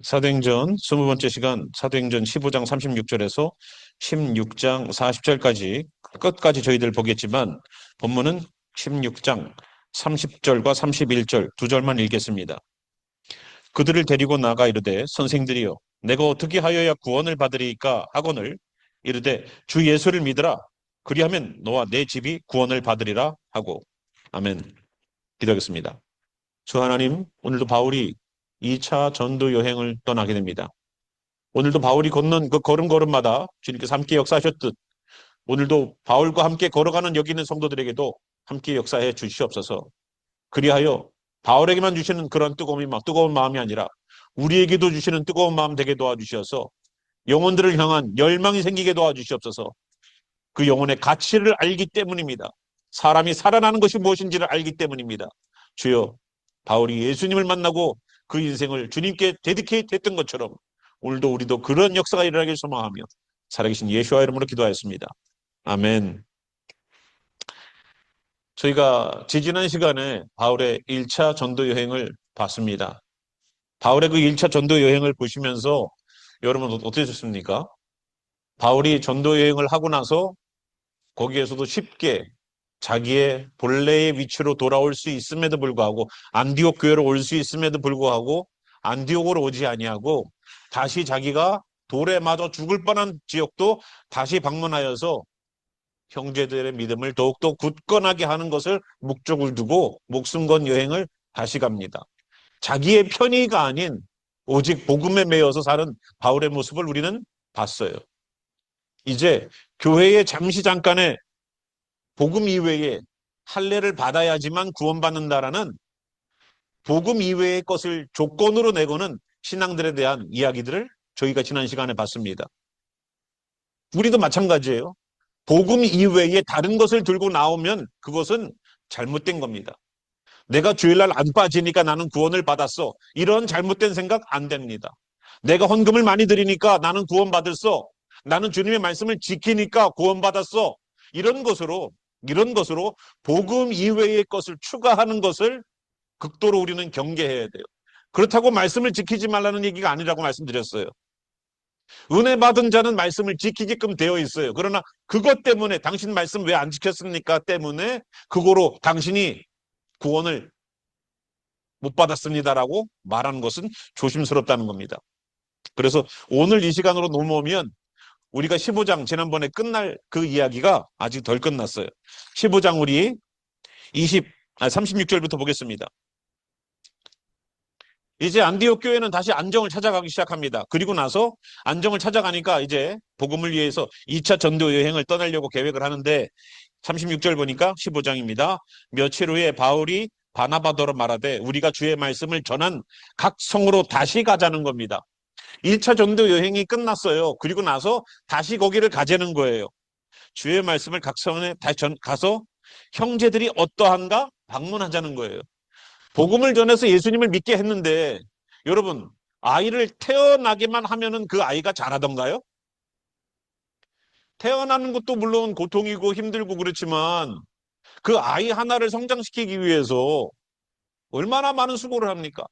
사도행전 20번째 시간 사도행전 15장 36절에서 16장 40절까지 끝까지 저희들 보겠지만 본문은 16장 30절과 31절 두 절만 읽겠습니다. 그들을 데리고 나가 이르되 선생들이여 내가 어떻게 하여야 구원을 받으리이까 하거늘 이르되 주 예수를 믿으라 그리하면 너와 내 집이 구원을 받으리라 하고. 아멘. 기도하겠습니다. 주 하나님, 오늘도 바울이 2차 전도 여행을 떠나게 됩니다. 오늘도 바울이 걷는 그 걸음걸음마다 주님께서 함께 역사하셨듯 오늘도 바울과 함께 걸어가는 여기 있는 성도들에게도 함께 역사해 주시옵소서. 그리하여 바울에게만 주시는 그런 뜨거운 마음이 아니라 우리에게도 주시는 뜨거운 마음 되게 도와주셔서 영혼들을 향한 열망이 생기게 도와주시옵소서. 그 영혼의 가치를 알기 때문입니다. 사람이 살아나는 것이 무엇인지를 알기 때문입니다. 주여, 바울이 예수님을 만나고 그 인생을 주님께 데디케이트 했던 것처럼 오늘도 우리도 그런 역사가 일어나길 소망하며 살아계신 예수와 이름으로 기도하였습니다. 아멘. 저희가 지지난 시간에 바울의 1차 전도 여행을 봤습니다. 바울의 그 1차 전도 여행을 보시면서 여러분 어떠셨습니까? 바울이 전도 여행을 하고 나서 거기에서도 쉽게 자기의 본래의 위치로 돌아올 수 있음에도 불구하고 안디옥 교회로 올 수 있음에도 불구하고 안디옥으로 오지 아니하고 다시 자기가 돌에 맞아 죽을 뻔한 지역도 다시 방문하여서 형제들의 믿음을 더욱더 굳건하게 하는 것을 목적을 두고 목숨 건 여행을 다시 갑니다. 자기의 편의가 아닌 오직 복음에 매여서 사는 바울의 모습을 우리는 봤어요. 이제 교회에 잠깐의 복음 이외에 할례를 받아야지만 구원받는다라는 복음 이외의 것을 조건으로 내고는 신앙들에 대한 이야기들을 저희가 지난 시간에 봤습니다. 우리도 마찬가지예요. 복음 이외에 다른 것을 들고 나오면 그것은 잘못된 겁니다. 내가 주일날 안 빠지니까 나는 구원을 받았어. 이런 잘못된 생각 안 됩니다. 내가 헌금을 많이 드리니까 나는 구원받았어. 나는 주님의 말씀을 지키니까 구원받았어. 이런 것으로 복음 이외의 것을 추가하는 것을 극도로 우리는 경계해야 돼요. 그렇다고 말씀을 지키지 말라는 얘기가 아니라고 말씀드렸어요. 은혜 받은 자는 말씀을 지키게끔 되어 있어요. 그러나 그것 때문에 당신 말씀 왜 안 지켰습니까? 때문에 그거로 당신이 구원을 못 받았습니다라고 말하는 것은 조심스럽다는 겁니다. 그래서 오늘 이 시간으로 넘어오면 우리가 15장 지난번에 끝날 그 이야기가 아직 덜 끝났어요. 15장 우리 36절부터 보겠습니다. 이제 안디옥 교회는 다시 안정을 찾아가기 시작합니다. 그리고 나서 안정을 찾아가니까 이제 복음을 위해서 2차 전도 여행을 떠나려고 계획을 하는데 36절 보니까 15장입니다. 며칠 후에 바울이 바나바더로 말하되 우리가 주의 말씀을 전한 각 성으로 다시 가자는 겁니다. 1차 전도 여행이 끝났어요. 그리고 나서 다시 거기를 가자는 거예요. 주의 말씀을 각 성에 다시 가서 형제들이 어떠한가 방문하자는 거예요. 복음을 전해서 예수님을 믿게 했는데 여러분 아이를 태어나게만 하면은 그 아이가 자라던가요? 태어나는 것도 물론 고통이고 힘들고 그렇지만 그 아이 하나를 성장시키기 위해서 얼마나 많은 수고를 합니까?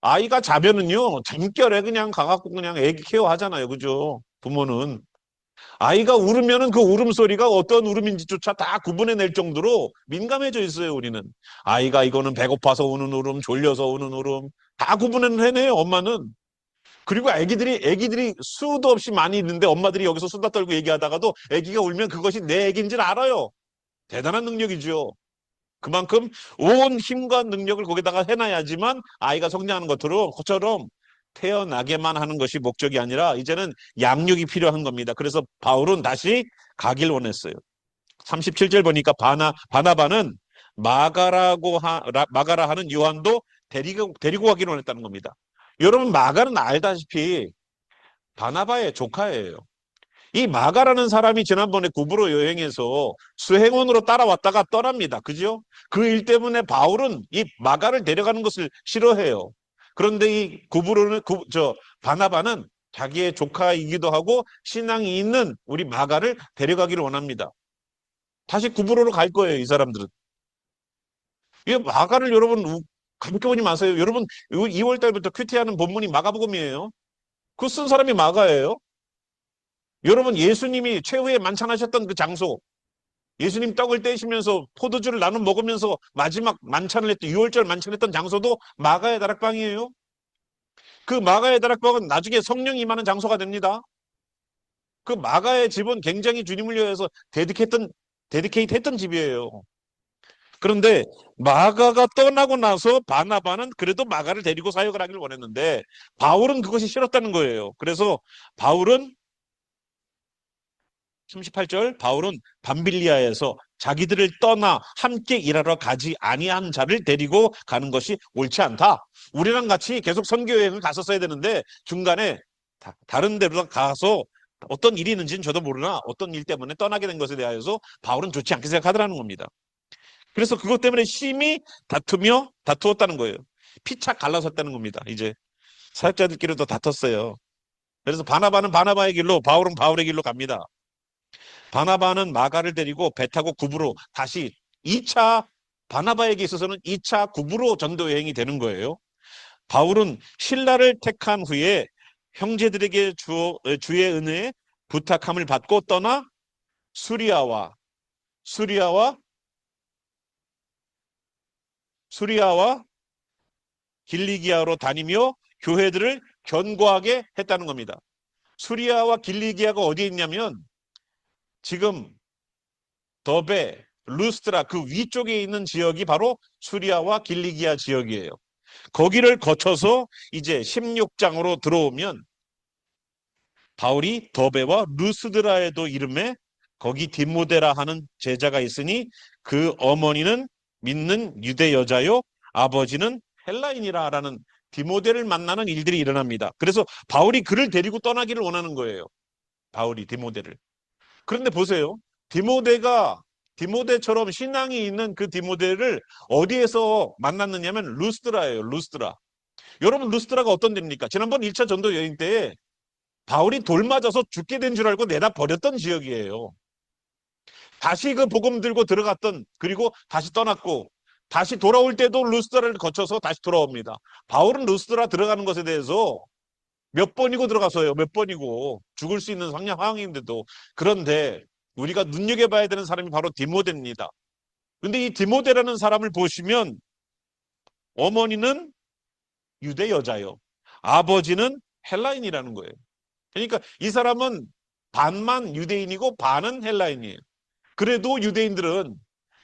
아이가 자면은요 잠결에 그냥 가갖고 그냥 애기 케어하잖아요. 그죠? 부모는. 아이가 울으면은 그 울음소리가 어떤 울음인지조차 다 구분해낼 정도로 민감해져 있어요, 우리는. 아이가 이거는 배고파서 우는 울음, 졸려서 우는 울음, 다 구분해내요, 엄마는. 그리고 애기들이 수도 없이 많이 있는데 엄마들이 여기서 수다 떨고 얘기하다가도 애기가 울면 그것이 내 애기인 줄 알아요. 대단한 능력이죠. 그만큼 온 힘과 능력을 거기다가 해놔야지만 아이가 성장하는 것처럼 태어나게만 하는 것이 목적이 아니라 이제는 양육이 필요한 겁니다. 그래서 바울은 다시 가길 원했어요. 37절 보니까 바나바는 마가라 하는 요한도 데리고 가길 원했다는 겁니다. 여러분 마가는 알다시피 바나바의 조카예요. 이 마가라는 사람이 지난번에 구브로 여행에서 수행원으로 따라왔다가 떠납니다. 그죠? 그 일 때문에 바울은 이 마가를 데려가는 것을 싫어해요. 그런데 이 바나바는 자기의 조카이기도 하고 신앙이 있는 우리 마가를 데려가기를 원합니다. 다시 구브로로 갈 거예요, 이 사람들은. 이 마가를 여러분 가볍게 보지 마세요. 여러분, 2월 달부터 큐티하는 본문이 마가복음이에요. 그 쓴 사람이 마가예요. 여러분, 예수님이 최후에 만찬하셨던 그 장소, 예수님 떡을 떼시면서 포도주를 나눠 먹으면서 마지막 만찬을 했던 6월절 만찬했던 장소도 마가의 다락방이에요. 그 마가의 다락방은 나중에 성령이 임하는 장소가 됩니다. 그 마가의 집은 굉장히 주님을 위해서 데디케이트 했던 집이에요. 그런데 마가가 떠나고 나서 바나바는 그래도 마가를 데리고 사역을 하길 원했는데 바울은 그것이 싫었다는 거예요. 그래서 바울은 38절 바울은 밤빌리아에서 자기들을 떠나 함께 일하러 가지 아니한 자를 데리고 가는 것이 옳지 않다. 우리랑 같이 계속 선교 여행을 갔었어야 되는데 중간에 다른 데로 가서 어떤 일이 있는지는 저도 모르나 어떤 일 때문에 떠나게 된 것에 대하여서 바울은 좋지 않게 생각하더라는 겁니다. 그래서 그것 때문에 심히 다투었다는 거예요. 피차 갈라섰다는 겁니다. 이제 사역자들끼리도 다퉜어요. 그래서 바나바는 바나바의 길로, 바울은 바울의 길로 갑니다. 바나바는 마가를 데리고 배 타고 구브로 다시 2차, 바나바에게 있어서는 2차 구브로 전도 여행이 되는 거예요. 바울은 신라를 택한 후에 형제들에게 주의 은혜에 부탁함을 받고 떠나 수리아와 길리기아로 다니며 교회들을 견고하게 했다는 겁니다. 수리아와 길리기아가 어디에 있냐면 지금 더베, 루스트라 그 위쪽에 있는 지역이 바로 수리아와 길리기아 지역이에요. 거기를 거쳐서 이제 16장으로 들어오면 바울이 더베와 루스드라에도 이름에 거기 디모데라 하는 제자가 있으니 그 어머니는 믿는 유대 여자요 아버지는 헬라인이라라는 디모데를 만나는 일들이 일어납니다. 그래서 바울이 그를 데리고 떠나기를 원하는 거예요. 바울이 디모데를. 그런데 보세요. 디모데처럼 신앙이 있는 그 디모데를 어디에서 만났느냐면 루스드라예요. 루스드라. 여러분 루스드라가 어떤 데입니까? 지난번 1차 전도 여행 때 바울이 돌 맞아서 죽게 된 줄 알고 내다 버렸던 지역이에요. 다시 그 복음 들고 들어갔던 그리고 다시 떠났고 다시 돌아올 때도 루스드라를 거쳐서 다시 돌아옵니다. 바울은 루스드라 들어가는 것에 대해서 몇 번이고 들어가서요. 몇 번이고 죽을 수 있는 상황인데도. 그런데 우리가 눈여겨봐야 되는 사람이 바로 디모데입니다. 근데 이 디모데라는 사람을 보시면 어머니는 유대 여자요. 아버지는 헬라인이라는 거예요. 그러니까 이 사람은 반만 유대인이고 반은 헬라인이에요. 그래도 유대인들은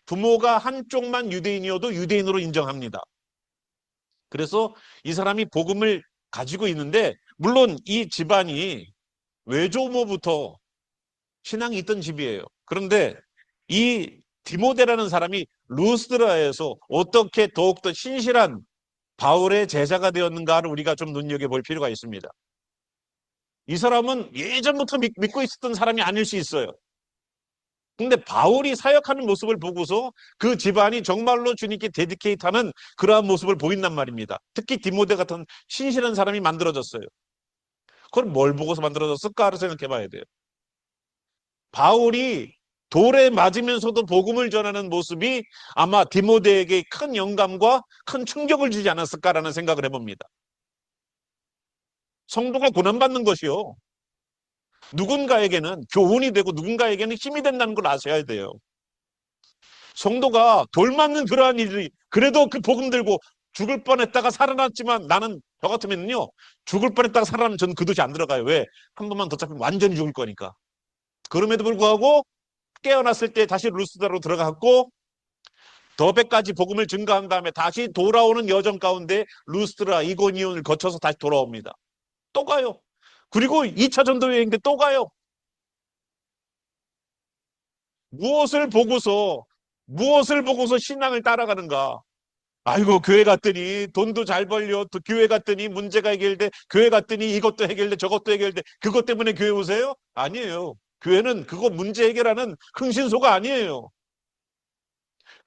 부모가 한쪽만 유대인이어도 유대인으로 인정합니다. 그래서 이 사람이 복음을 가지고 있는데 물론 이 집안이 외조모부터 신앙이 있던 집이에요. 그런데 이 디모데라는 사람이 루스드라에서 어떻게 더욱더 신실한 바울의 제자가 되었는가를 우리가 좀 눈여겨볼 필요가 있습니다. 이 사람은 예전부터 믿고 있었던 사람이 아닐 수 있어요. 근데 바울이 사역하는 모습을 보고서 그 집안이 정말로 주님께 데디케이트하는 그러한 모습을 보인단 말입니다. 특히 디모데 같은 신실한 사람이 만들어졌어요. 그걸 뭘 보고서 만들어졌을까를 생각해 봐야 돼요. 바울이 돌에 맞으면서도 복음을 전하는 모습이 아마 디모데에게 큰 영감과 큰 충격을 주지 않았을까라는 생각을 해봅니다. 성도가 고난받는 것이요. 누군가에게는 교훈이 되고 누군가에게는 힘이 된다는 걸 아셔야 돼요. 성도가 돌 맞는 그러한 일이 그래도 그 복음 들고 죽을 뻔했다가 살아났지만 나는 저 같으면요 죽을 뻔했다가 살아나면 저는 그 도시 안 들어가요. 왜? 한 번만 더 잡히면 완전히 죽을 거니까. 그럼에도 불구하고 깨어났을 때 다시 루스드라로 들어갔고 더베까지 복음을 증거한 다음에 다시 돌아오는 여정 가운데 루스드라, 이고니온을 거쳐서 다시 돌아옵니다. 또 가요. 그리고 2차 전도 여행 때 또 가요. 무엇을 보고서 신앙을 따라가는가? 아이고 교회 갔더니 돈도 잘 벌려 또 교회 갔더니 문제가 해결돼 교회 갔더니 이것도 해결돼 저것도 해결돼 그것 때문에 교회 오세요? 아니에요. 교회는 그거 문제 해결하는 흥신소가 아니에요.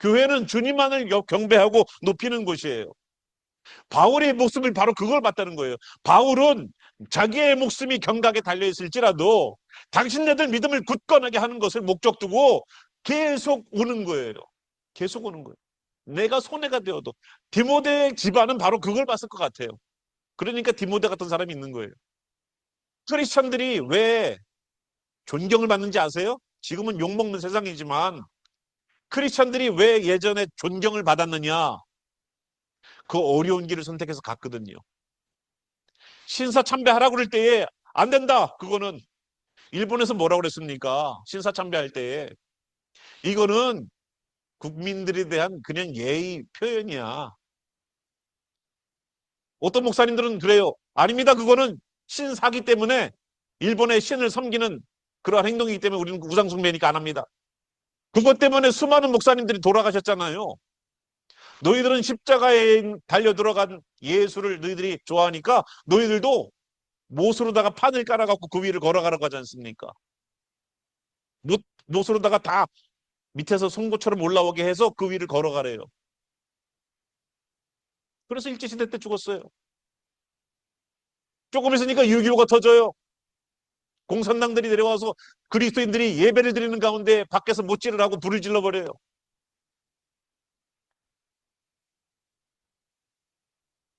교회는 주님만을 경배하고 높이는 곳이에요. 바울의 모습을 바로 그걸 봤다는 거예요. 바울은 자기의 목숨이 경각에 달려있을지라도 당신네들 믿음을 굳건하게 하는 것을 목적 두고 계속 오는 거예요. 계속 오는 거예요. 내가 손해가 되어도. 디모데 집안은 바로 그걸 봤을 것 같아요. 그러니까 디모데 같은 사람이 있는 거예요. 크리스천들이 왜 존경을 받는지 아세요? 지금은 욕먹는 세상이지만 크리스천들이 왜 예전에 존경을 받았느냐? 그 어려운 길을 선택해서 갔거든요. 신사참배하라고 그럴 때에 안 된다. 그거는 일본에서 뭐라고 그랬습니까? 신사참배할 때에 이거는 국민들에 대한 그냥 예의 표현이야. 어떤 목사님들은 그래요. 아닙니다. 그거는 신사기 때문에 일본의 신을 섬기는 그러한 행동이기 때문에 우리는 우상숭배니까 안 합니다. 그것 때문에 수많은 목사님들이 돌아가셨잖아요. 너희들은 십자가에 달려 들어간 예수를 너희들이 좋아하니까 너희들도 못으로다가 판을 깔아갖고 그 위를 걸어가라고 하지 않습니까? 못, 못으로다가 다 밑에서 송곳처럼 올라오게 해서 그 위를 걸어가래요. 그래서 일제시대 때 죽었어요. 조금 있으니까 6.25가 터져요. 공산당들이 내려와서 그리스도인들이 예배를 드리는 가운데 밖에서 못질을 하고 불을 질러버려요.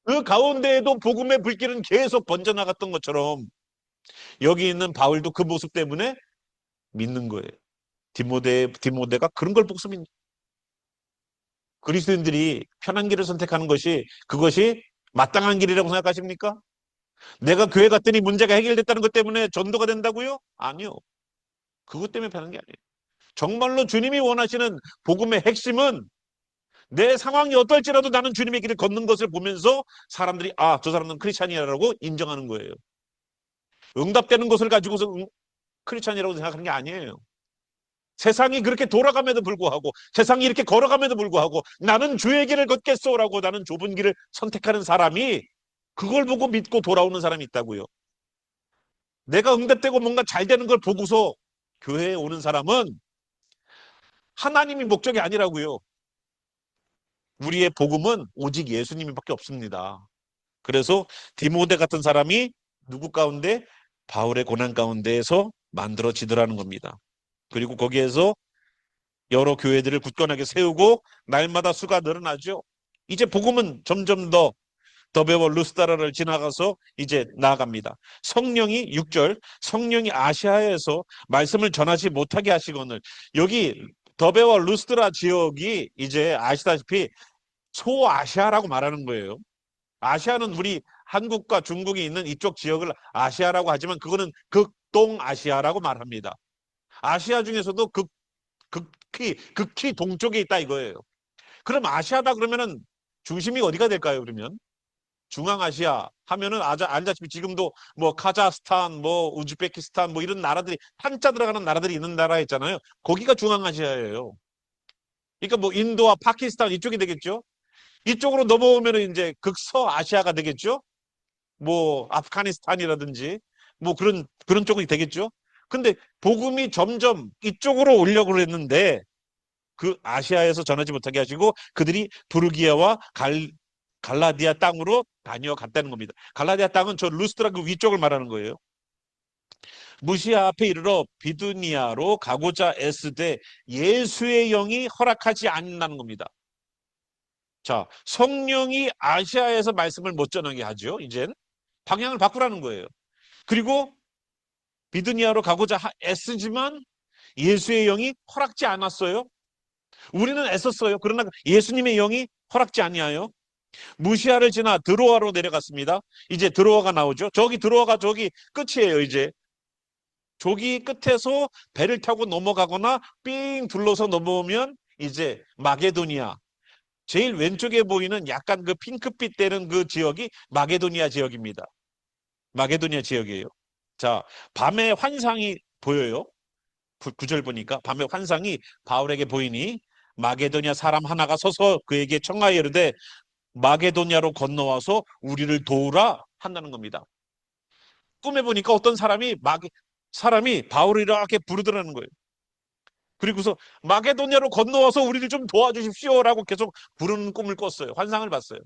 그 가운데에도 복음의 불길은 계속 번져나갔던 것처럼 여기 있는 바울도 그 모습 때문에 믿는 거예요. 디모데가 그런 걸 복습니다. 그리스도인들이 편한 길을 선택하는 것이 그것이 마땅한 길이라고 생각하십니까? 내가 교회 갔더니 문제가 해결됐다는 것 때문에 전도가 된다고요? 아니요. 그것 때문에 편한 게 아니에요. 정말로 주님이 원하시는 복음의 핵심은 내 상황이 어떨지라도 나는 주님의 길을 걷는 것을 보면서 사람들이 아, 저 사람은 크리스찬이라고 인정하는 거예요. 응답되는 것을 가지고서 크리스찬이라고 생각하는 게 아니에요. 세상이 그렇게 돌아감에도 불구하고 세상이 이렇게 걸어감에도 불구하고 나는 주의 길을 걷겠소라고 나는 좁은 길을 선택하는 사람이 그걸 보고 믿고 돌아오는 사람이 있다고요. 내가 응답되고 뭔가 잘 되는 걸 보고서 교회에 오는 사람은 하나님이 목적이 아니라고요. 우리의 복음은 오직 예수님밖에 없습니다. 그래서 디모데 같은 사람이 누구 가운데? 바울의 고난 가운데에서 만들어지더라는 겁니다. 그리고 거기에서 여러 교회들을 굳건하게 세우고 날마다 수가 늘어나죠. 이제 복음은 점점 더 더베와 루스다라를 지나가서 이제 나아갑니다. 성령이 6절 성령이 아시아에서 말씀을 전하지 못하게 하시거늘 여기 더베와 루스드라 지역이 이제 아시다시피 소아시아라고 말하는 거예요. 아시아는 우리 한국과 중국이 있는 이쪽 지역을 아시아라고 하지만 그거는 극동아시아라고 말합니다. 아시아 중에서도 극히 동쪽에 있다 이거예요. 그럼 아시아다 그러면은 중심이 어디가 될까요? 그러면 중앙아시아 하면은 알다시피 지금도 뭐 카자흐스탄, 뭐 우즈베키스탄 뭐 이런 나라들이 한자 들어가는 나라들이 있는 나라 있잖아요. 거기가 중앙아시아예요. 그러니까 뭐 인도와 파키스탄 이쪽이 되겠죠. 이쪽으로 넘어오면은 이제 극서아시아가 되겠죠. 뭐 아프가니스탄이라든지 뭐 그런 쪽이 되겠죠. 근데 복음이 점점 이쪽으로 오려고 그랬는데 그 아시아에서 전하지 못하게 하시고 그들이 부르기아와 갈라디아 땅으로 다녀갔다는 겁니다. 갈라디아 땅은 저 루스트라 그 위쪽을 말하는 거예요. 무시아 앞에 이르러 비두니아로 가고자 애쓰되 예수의 영이 허락하지 않는다는 겁니다. 자, 성령이 아시아에서 말씀을 못 전하게 하죠. 이젠 방향을 바꾸라는 거예요. 그리고 비두니아로 가고자 애쓰지만 예수의 영이 허락지 않았어요. 우리는 애썼어요. 그러나 예수님의 영이 허락지 아니하여 무시아를 지나 드로아로 내려갔습니다. 이제 드로아가 나오죠. 저기 드로아가 저기 끝이에요. 이제 저기 끝에서 배를 타고 넘어가거나 삥 둘러서 넘어오면 이제 마게도니아 제일 왼쪽에 보이는 약간 그 핑크빛 되는 그 지역이 마게도니아 지역입니다. 마게도니아 지역이에요. 자, 밤에 환상이 보여요. 9절 보니까 밤에 환상이 바울에게 보이니 마게도니아 사람 하나가 서서 그에게 청하여 이르되 마게도니아로 건너와서 우리를 도우라 한다는 겁니다. 꿈에 보니까 어떤 사람이 바울을 이렇게 부르더라는 거예요. 그리고서 마게도니아로 건너와서 우리를 좀 도와주십시오라고 계속 부르는 꿈을 꿨어요. 환상을 봤어요.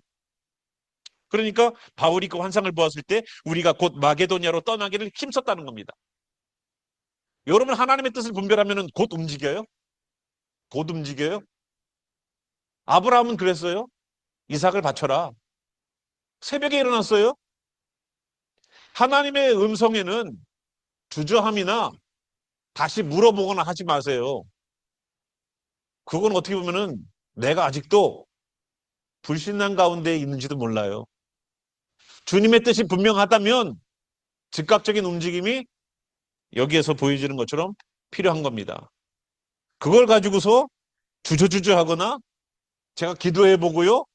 그러니까 바울이 그 환상을 보았을 때 우리가 곧 마게도니아로 떠나기를 힘썼다는 겁니다. 여러분 하나님의 뜻을 분별하면 곧 움직여요? 곧 움직여요? 아브라함은 그랬어요. 이삭을 바쳐라. 새벽에 일어났어요. 하나님의 음성에는 주저함이나 다시 물어보거나 하지 마세요. 그건 어떻게 보면은 내가 아직도 불신앙 가운데 있는지도 몰라요. 주님의 뜻이 분명하다면 즉각적인 움직임이 여기에서 보여지는 것처럼 필요한 겁니다. 그걸 가지고서 주저주저 하거나 제가 기도해 보고요.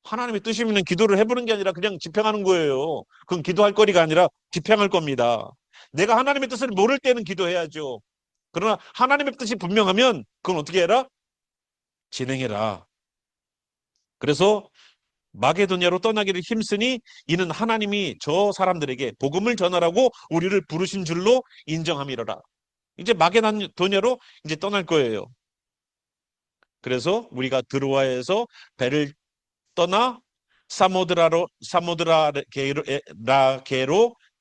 하나님의 뜻이면 기도를 해보는 게 아니라 그냥 집행하는 거예요. 그건 기도할 거리가 아니라 집행할 겁니다. 내가 하나님의 뜻을 모를 때는 기도해야죠. 그러나 하나님의 뜻이 분명하면 그건 어떻게 해라? 진행해라. 그래서 마게도냐로 떠나기를 힘쓰니 이는 하나님이 저 사람들에게 복음을 전하라고 우리를 부르신 줄로 인정함이로라. 이제 마게도냐로 이제 떠날 거예요. 그래서 우리가 드로아에서 배를 떠나 사모드라게로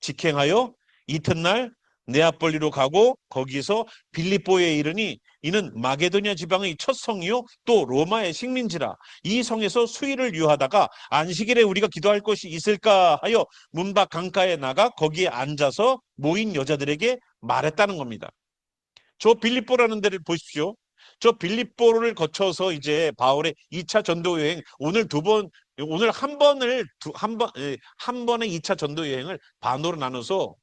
직행하여 이튿날 네아폴리로 가고 거기서 빌립보에 이르니 이는 마게도냐 지방의 첫 성이요 또 로마의 식민지라. 이 성에서 수일을 유하다가 안식일에 우리가 기도할 곳이 있을까 하여 문밖 강가에 나가 거기에 앉아서 모인 여자들에게 말했다는 겁니다. 저 빌립보라는 데를 보십시오. 저 빌립보를 거쳐서 이제 바울의 2차 전도 여행, 오늘 한 번의 2차 전도 여행을 반으로 나눠서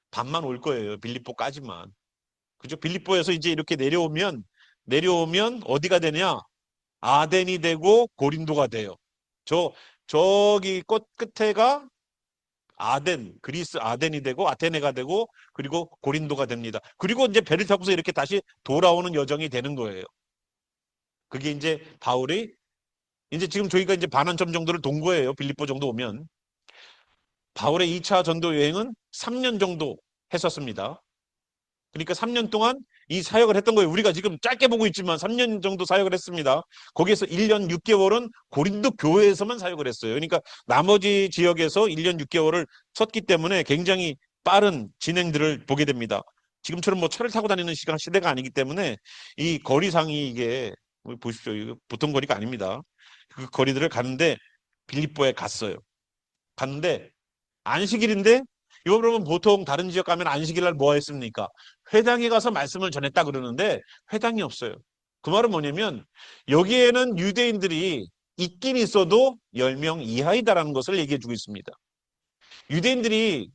반만 올 거예요. 빌립보까지만. 그죠? 빌립보에서 이제 이렇게 내려오면 어디가 되냐? 아덴이 되고 고린도가 돼요. 저기 끝에가 그리스 아덴이 되고 아테네가 되고 그리고 고린도가 됩니다. 그리고 이제 배를 타고서 이렇게 다시 돌아오는 여정이 되는 거예요. 그게 이제 바울이 이제 지금 저희가 이제 반환점 정도를 돈 거예요. 빌립보 정도 오면. 바울의 2차 전도 여행은 3년 정도 했었습니다. 그러니까 3년 동안 이 사역을 했던 거예요. 우리가 지금 짧게 보고 있지만 3년 정도 사역을 했습니다. 거기에서 1년 6개월은 고린도 교회에서만 사역을 했어요. 그러니까 나머지 지역에서 1년 6개월을 섰기 때문에 굉장히 빠른 진행들을 보게 됩니다. 지금처럼 뭐 차를 타고 다니는 시대가 아니기 때문에 이 거리상이 이게 보십시오. 이거 보통 거리가 아닙니다. 그 거리들을 가는데 빌립보에 갔어요. 갔는데 안식일인데 여러분 보통 다른 지역 가면 안식일 날 뭐 했습니까? 회당에 가서 말씀을 전했다 그러는데 회당이 없어요. 그 말은 뭐냐면 여기에는 유대인들이 있긴 있어도 10명 이하이다라는 것을 얘기해 주고 있습니다. 유대인들이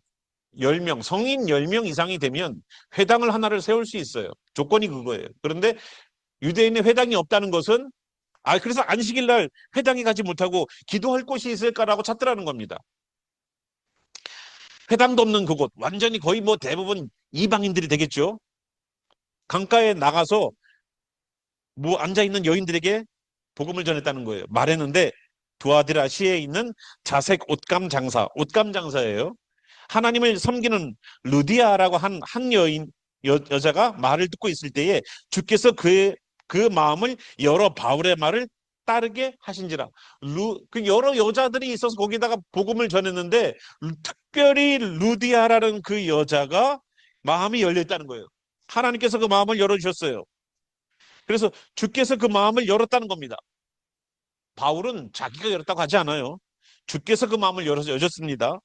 10명, 성인 10명 이상이 되면 회당을 하나를 세울 수 있어요. 조건이 그거예요. 그런데 유대인의 회당이 없다는 것은 그래서 안식일 날 회당에 가지 못하고 기도할 곳이 있을까라고 찾더라는 겁니다. 회당도 없는 그곳, 완전히 거의 뭐 대부분 이방인들이 되겠죠. 강가에 나가서 뭐 앉아있는 여인들에게 복음을 전했다는 거예요. 말했는데 두아디라시에 있는 자색 옷감 장사예요. 하나님을 섬기는 루디아라고 한 여자가 말을 듣고 있을 때에 주께서 그 마음을 여러 바울의 말을 따르게 하신지라. 그 여러 여자들이 있어서 거기다가 복음을 전했는데 특별히 루디아라는 그 여자가 마음이 열렸다는 거예요. 하나님께서 그 마음을 열어주셨어요. 그래서 주께서 그 마음을 열었다는 겁니다. 바울은 자기가 열었다고 하지 않아요. 주께서 그 마음을 여셨습니다.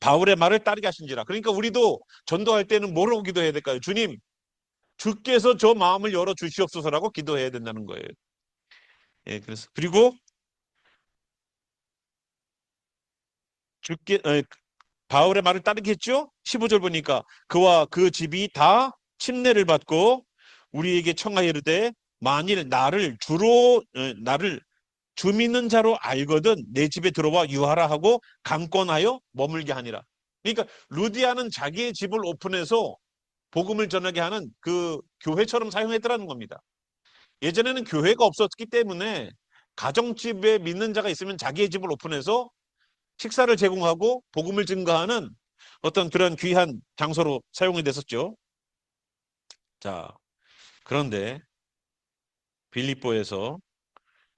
바울의 말을 따르게 하신지라. 그러니까 우리도 전도할 때는 뭐라고 기도해야 될까요? 주님, 주께서 저 마음을 열어 주시옵소서라고 기도해야 된다는 거예요. 예, 그리고 바울의 말을 따르게 했죠? 15절 보니까 그와 그 집이 다 침례를 받고 우리에게 청하여 이르되 만일 나를 주 믿는 자로 알거든 내 집에 들어와 유하라 하고 강권하여 머물게 하니라. 그러니까 루디아는 자기의 집을 오픈해서 복음을 전하게 하는 그 교회처럼 사용했더라는 겁니다. 예전에는 교회가 없었기 때문에 가정집에 믿는 자가 있으면 자기의 집을 오픈해서 식사를 제공하고 복음을 증거하는 어떤 그런 귀한 장소로 사용이 됐었죠. 자, 그런데 빌립보에서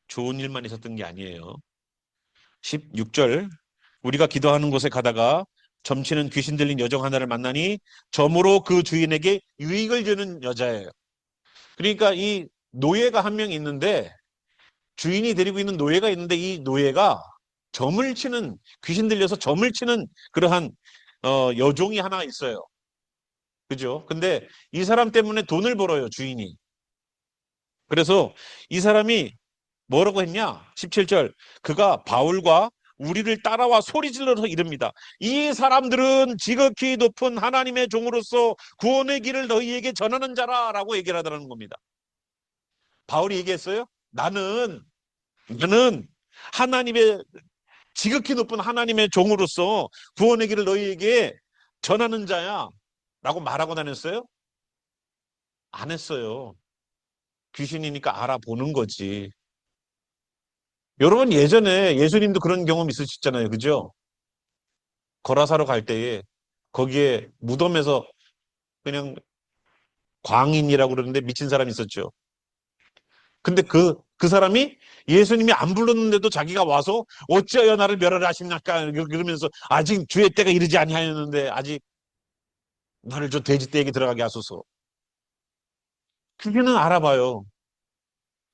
좋은 일만 있었던 게 아니에요. 16절 우리가 기도하는 곳에 가다가 점치는 귀신 들린 여종 하나를 만나니 점으로 그 주인에게 유익을 주는 여자예요. 그러니까 이 노예가 한 명 있는데 주인이 데리고 있는 노예가 있는데 이 노예가 점을 치는, 귀신 들려서 점을 치는 그러한 여종이 하나 있어요. 그죠? 근데 이 사람 때문에 돈을 벌어요, 주인이. 그래서 이 사람이 뭐라고 했냐? 17절. 그가 바울과 우리를 따라와 소리 질러서 이릅니다. 이 사람들은 지극히 높은 하나님의 종으로서 구원의 길을 너희에게 전하는 자라라고 얘기를 하더라는 겁니다. 바울이 얘기했어요. 나는 하나님의 지극히 높은 하나님의 종으로서 구원의 길을 너희에게 전하는 자야 라고 말하고 다녔어요? 안 했어요. 귀신이니까 알아보는 거지. 여러분 예전에 예수님도 그런 경험 있으셨잖아요. 그죠? 거라사로 갈 때에 거기에 무덤에서 그냥 광인이라고 그러는데 미친 사람이 있었죠. 근데 그 사람이 예수님이 안 불렀는데도 자기가 와서 어찌하여 나를 멸하라 하십니까? 그러면서 아직 주의 때가 이르지 아니하였는데 아직 나를 저 돼지 떼에게 들어가게 하소서. 그게는 알아봐요.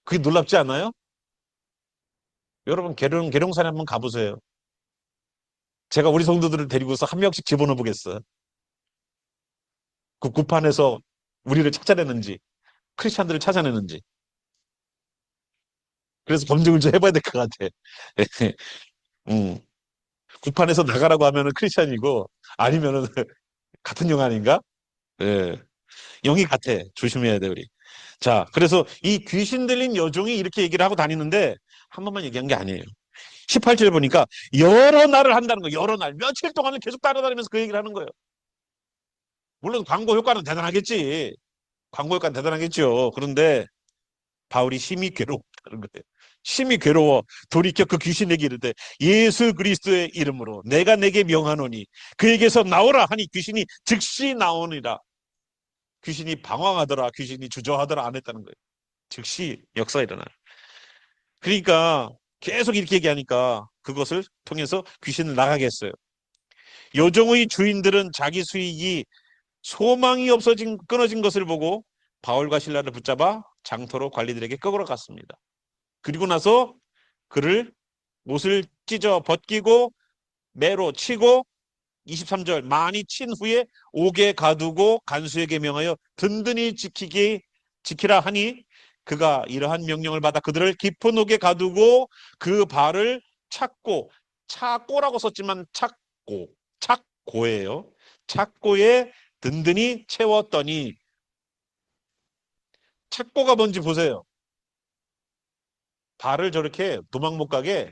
그게 놀랍지 않아요? 여러분 계룡산에 한번 가보세요. 제가 우리 성도들을 데리고서 한 명씩 집어넣어 보겠어요. 그 구판에서 우리를 찾아내는지 크리스찬들을 찾아내는지. 그래서 검증을 좀 해봐야 될 것 같아. 음. 구판에서 나가라고 하면은 크리스찬이고 아니면은 같은 영 아닌가? 예. 영이 같아. 조심해야 돼, 우리. 자, 그래서 이 귀신 들린 여종이 이렇게 얘기를 하고 다니는데 한 번만 얘기한 게 아니에요. 18절 보니까 여러 날을 한다는 거예요. 여러 날. 며칠 동안을 계속 따라다니면서 그 얘기를 하는 거예요. 물론 광고 효과는 대단하겠지. 광고 효과는 대단하겠죠. 그런데 바울이 심히 괴롭다는 거예요. 심히 괴로워 돌이켜 그 귀신에게 이르되 예수 그리스도의 이름으로 내가 내게 명하노니 그에게서 나오라 하니 귀신이 즉시 나오니라. 귀신이 방황하더라, 귀신이 주저하더라 안 했다는 거예요. 즉시 역사가 일어나요. 그러니까 계속 이렇게 얘기하니까 그것을 통해서 귀신을 나가게 했어요. 요종의 주인들은 자기 수익이 소망이 없어진 끊어진 것을 보고 바울과 신라를 붙잡아 장터로 관리들에게 끌어 갔습니다. 그리고 나서 그를 옷을 찢어 벗기고 매로 치고 23절 많이 친 후에 옥에 가두고 간수에게 명하여 든든히 지키라 하니 그가 이러한 명령을 받아 그들을 깊은 옥에 가두고 그 발을 차고라고 썼지만 착고예요. 착고에 든든히 채웠더니 착고가 뭔지 보세요. 발을 저렇게 도망 못 가게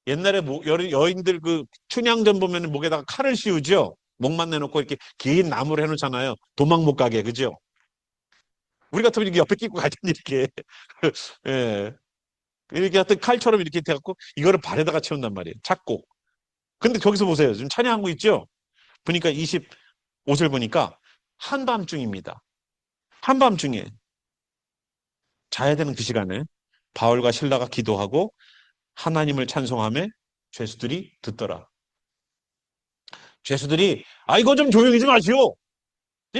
옛날에 여인들 그 춘향전 보면 목에다가 칼을 씌우죠. 목만 내놓고 이렇게 긴 나무를 해놓잖아요. 도망 못 가게, 그죠? 우리 같으면 이렇게 옆에 끼고 갈 텐데 이렇게 예, 이렇게 하여튼 칼처럼 이렇게 돼갖고 이거를 발에다가 채운단 말이에요. 찾고. 근데 거기서 보세요. 지금 찬양한 거 있죠? 보니까 25절 보니까 한밤중입니다. 한밤중에 자야 되는 그 시간에 바울과 실라가 기도하고 하나님을 찬송하며 죄수들이 듣더라. 죄수들이 이거 좀 조용히 좀 하시오.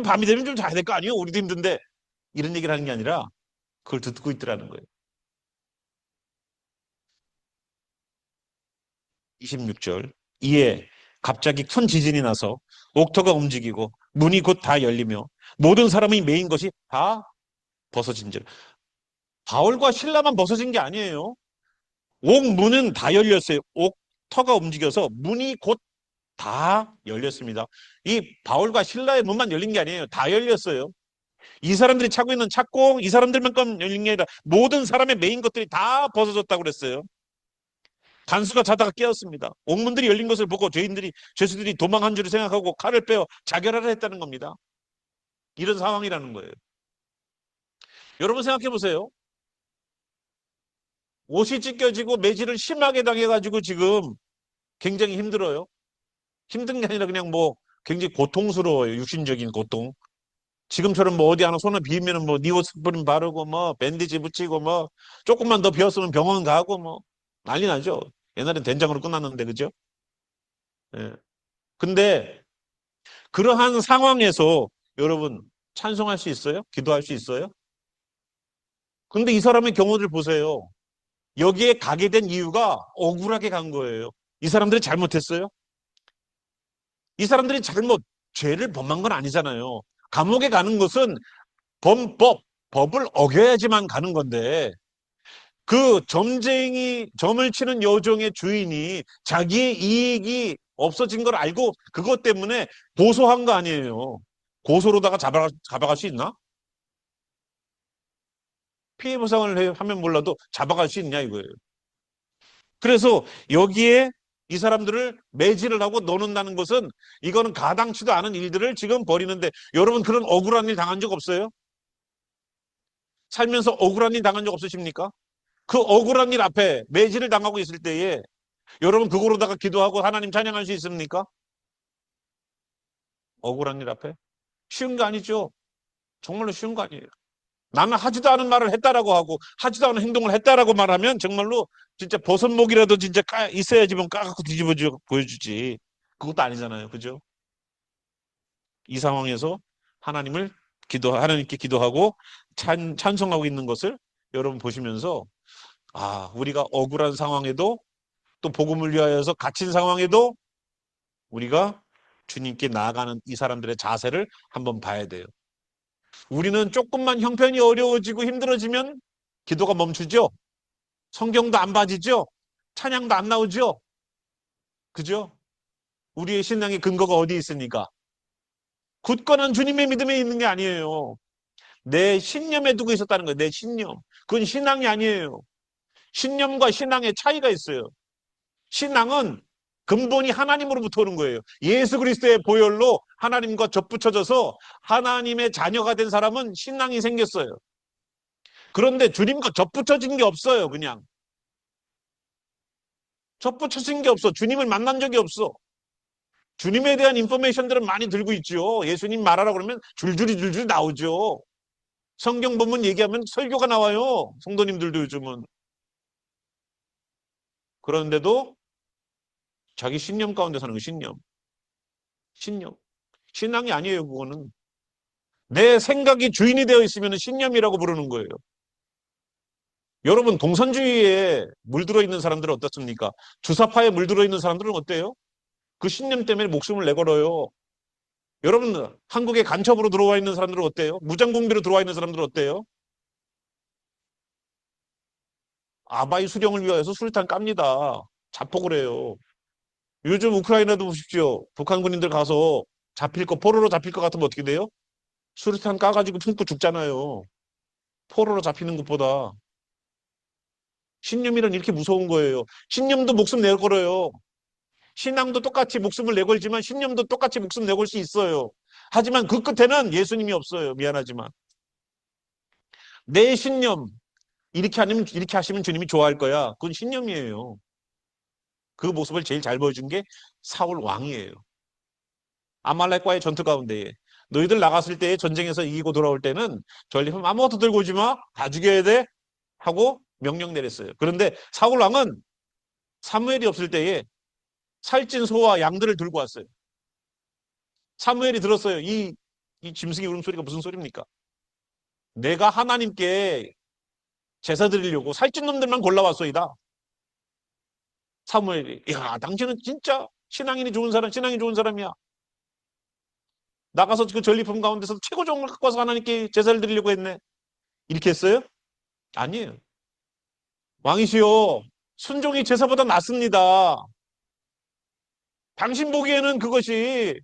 밤이 되면 좀 자야 될 거 아니에요? 우리도 힘든데. 이런 얘기를 하는 게 아니라 그걸 듣고 있더라는 거예요. 26절. 이에 갑자기 큰 지진이 나서 옥토가 움직이고 문이 곧 다 열리며 모든 사람이 메인 것이 다 벗어진 줄. 바울과 신라만 벗어진 게 아니에요. 옥 문은 다 열렸어요. 옥터가 움직여서 문이 곧 다 열렸습니다. 이 바울과 신라의 문만 열린 게 아니에요. 다 열렸어요. 이 사람들이 차고 있는 찾고 이 사람들만큼 열린 게 아니라 모든 사람의 메인 것들이 다 벗어졌다고 그랬어요. 간수가 자다가 깨었습니다. 옥문들이 열린 것을 보고 죄수들이 도망한 줄 생각하고 칼을 빼어 자결하려 했다는 겁니다. 이런 상황이라는 거예요. 여러분 생각해 보세요. 옷이 찢겨지고 매질을 심하게 당해가지고 지금 굉장히 힘들어요. 힘든 게 아니라 그냥 뭐 굉장히 고통스러워요. 육신적인 고통. 지금처럼 뭐 어디 하나 손을 비비면 뭐 니오스프린 바르고 뭐 밴디지 붙이고 뭐 조금만 더 비었으면 병원 가고 뭐 난리 나죠. 옛날엔 된장으로 끝났는데 그죠? 예. 근데 그러한 상황에서 여러분 찬송할 수 있어요? 기도할 수 있어요? 근데 이 사람의 경우를 보세요. 여기에 가게 된 이유가 억울하게 간 거예요. 이 사람들이 잘못했어요? 이 사람들이 죄를 범한 건 아니잖아요. 감옥에 가는 것은 법을 어겨야지만 가는 건데, 그 점을 치는 여종의 주인이 자기의 이익이 없어진 걸 알고 그것 때문에 고소한 거 아니에요. 고소로다가 잡아갈 수 있나? 피해 보상을 하면 몰라도 잡아갈 수 있냐 이거예요. 그래서 여기에 이 사람들을 매질을 하고 넣는다는 것은 이거는 가당치도 않은 일들을 지금 벌이는데, 여러분 그런 억울한 일 당한 적 없어요? 살면서 억울한 일 당한 적 없으십니까? 그 억울한 일 앞에 매질을 당하고 있을 때에 여러분 그거로다가 기도하고 하나님 찬양할 수 있습니까? 억울한 일 앞에? 쉬운 거 아니죠. 정말로 쉬운 거 아니에요. 나는 하지도 않은 말을 했다라고 하고 하지도 않은 행동을 했다라고 말하면 정말로 진짜 버선목이라도 진짜 있어야지 뭐 까갖고 뒤집어 보여주지. 그것도 아니잖아요. 그죠? 이 상황에서 하나님께 기도하고 찬송하고 있는 것을 여러분 보시면서, 우리가 억울한 상황에도, 또 복음을 위하여서 갇힌 상황에도 우리가 주님께 나아가는 이 사람들의 자세를 한번 봐야 돼요. 우리는 조금만 형편이 어려워지고 힘들어지면 기도가 멈추죠. 성경도 안 봐지죠. 찬양도 안 나오죠. 그죠? 우리의 신앙의 근거가 어디 있습니까? 굳건한 주님의 믿음에 있는 게 아니에요. 내 신념에 두고 있었다는 거예요. 내 신념. 그건 신앙이 아니에요. 신념과 신앙의 차이가 있어요. 신앙은 근본이 하나님으로부터 오는 거예요. 예수 그리스도의 보혈로 하나님과 접붙여져서 하나님의 자녀가 된 사람은 신앙이 생겼어요. 그런데 주님과 접붙여진 게 없어요. 그냥 접붙여진 게 없어. 주님을 만난 적이 없어. 주님에 대한 인포메이션들은 많이 들고 있죠. 예수님 말하라 그러면 줄줄이 나오죠. 성경 본문 얘기하면 설교가 나와요. 성도님들도 요즘은. 그런데도 자기 신념 가운데 사는 거, 신념. 신앙이 아니에요, 그거는. 내 생각이 주인이 되어 있으면 신념이라고 부르는 거예요. 여러분, 공산주의에 물들어 있는 사람들은 어떻습니까? 주사파에 물들어 있는 사람들은 어때요? 그 신념 때문에 목숨을 내걸어요. 여러분, 한국에 간첩으로 들어와 있는 사람들은 어때요? 무장공비로 들어와 있는 사람들은 어때요? 아바이 수령을 위하여서 수류탄 깝니다. 자폭을 해요. 요즘 우크라이나도 보십시오. 북한 군인들 가서 포로로 잡힐 것 같으면 어떻게 돼요? 수류탄 까가지고 품고 죽잖아요. 포로로 잡히는 것보다. 신념이란 이렇게 무서운 거예요. 신념도 목숨 내걸어요. 신앙도 똑같이 목숨을 내걸지만 신념도 똑같이 목숨 내걸 수 있어요. 하지만 그 끝에는 예수님이 없어요. 미안하지만. 내 신념, 이렇게 하시면 주님이 좋아할 거야. 그건 신념이에요. 그 모습을 제일 잘 보여준 게 사울 왕이에요. 아말렉과의 전투 가운데에 너희들 나갔을 때 전쟁에서 이기고 돌아올 때는 전리품 아무것도 들고 오지 마. 다 죽여야 돼. 하고 명령 내렸어요. 그런데 사울 왕은 사무엘이 없을 때에 살찐 소와 양들을 들고 왔어요. 사무엘이 들었어요. 이 짐승이 울음소리가 무슨 소리입니까? 내가 하나님께 제사 드리려고 살찐 놈들만 골라왔소이다. 사무엘이, 야, 당신은 진짜 신앙이 좋은 사람이야. 나가서 그 전리품 가운데서 최고 좋은 걸 갖고 와서 하나님께 제사를 드리려고 했네. 이렇게 했어요? 아니에요. 왕이시여, 순종이 제사보다 낫습니다. 당신 보기에는 그것이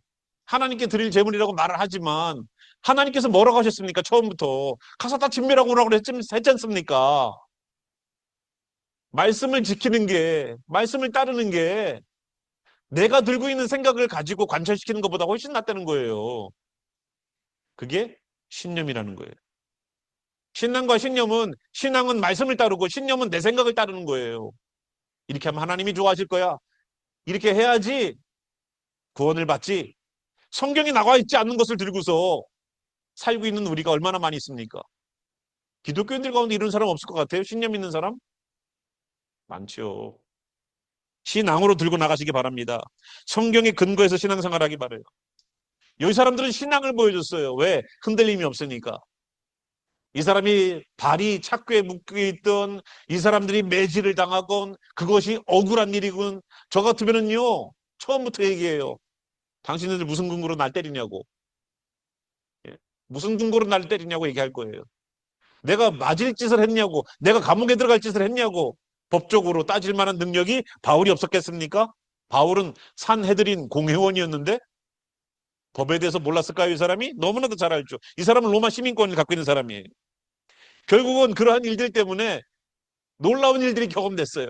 하나님께 드릴 제물이라고 말을 하지만 하나님께서 뭐라고 하셨습니까? 처음부터 가서 다 진멸하고 오라고 했지 않습니까? 말씀을 따르는 게 내가 들고 있는 생각을 가지고 관철시키는 것보다 훨씬 낫다는 거예요. 그게 신념이라는 거예요. 신앙은 말씀을 따르고 신념은 내 생각을 따르는 거예요. 이렇게 하면 하나님이 좋아하실 거야. 이렇게 해야지 구원을 받지. 성경에 나와 있지 않는 것을 들고서 살고 있는 우리가 얼마나 많이 있습니까? 기독교인들 가운데 이런 사람 없을 것 같아요? 신념 있는 사람? 많죠. 신앙으로 들고 나가시기 바랍니다. 성경의 근거에서 신앙생활하기 바라요. 여기 사람들은 신앙을 보여줬어요. 왜? 흔들림이 없으니까. 이 사람이 발이 착고에 묶여 있던, 이 사람들이 매질을 당하건, 그것이 억울한 일이군. 저 같으면은요, 처음부터 얘기해요. 당신들 무슨 근거로 날 때리냐고. 예. 무슨 근거로 날 때리냐고 얘기할 거예요. 내가 맞을 짓을 했냐고, 내가 감옥에 들어갈 짓을 했냐고. 법적으로 따질 만한 능력이 바울이 없었겠습니까? 바울은 산헤드린 공회원이었는데 법에 대해서 몰랐을까요? 이 사람이? 너무나도 잘 알죠. 이 사람은 로마 시민권을 갖고 있는 사람이에요. 결국은 그러한 일들 때문에 놀라운 일들이 경험됐어요.